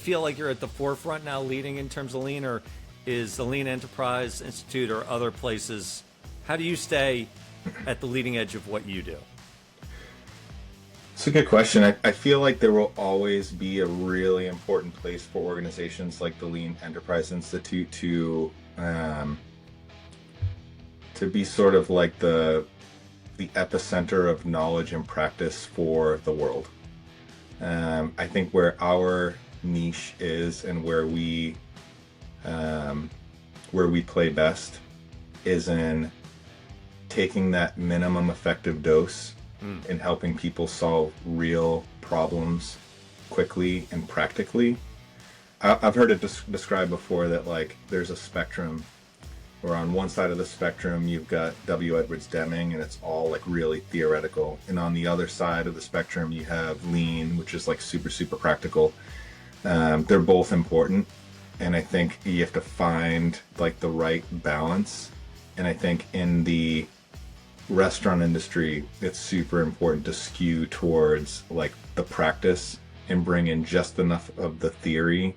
feel like you're at the forefront now leading in terms of lean, or is the Lean Enterprise Institute or other places, how do you stay at the leading edge of what you do? It's a good question. I feel like there will always be a really important place for organizations like the Lean Enterprise Institute to be sort of like the epicenter of knowledge and practice for the world. I think where our niche is and where we play best is in taking that minimum effective dose and helping people solve real problems quickly and practically. I've heard it described before that like there's a spectrum where on one side of the spectrum you've got W. Edwards Deming and it's all like really theoretical, and on the other side of the spectrum you have lean, which is like super practical. They're both important, and I think you have to find like the right balance. And I think in the restaurant industry it's super important to skew towards like the practice and bring in just enough of the theory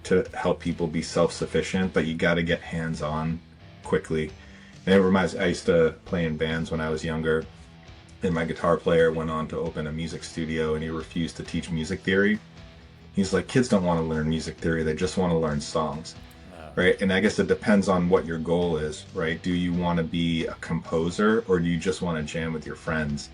to help people be self-sufficient, but you got to get hands-on quickly. And it reminds me, I used to play in bands when I was younger, and my guitar player went on to open a music studio and he refused to teach music theory. He's like, kids don't want to learn music theory, they just want to learn songs. Right? And I guess it depends on what your goal is, right? Do you want to be a composer, or do you just want to jam with your friends?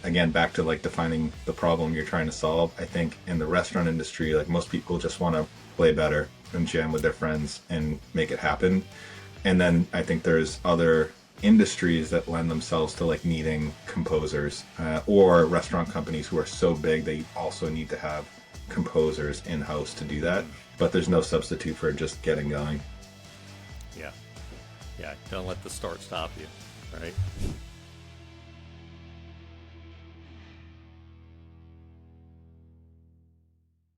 Again, back to like defining the problem you're trying to solve. I think in the restaurant industry, like most people just want to play better and jam with their friends and make it happen. And then I think there's other industries that lend themselves to like needing composers, or restaurant companies who are so big they also need to have composers in-house to do that. But there's no substitute for just getting going. Yeah. Don't let the start stop you, right?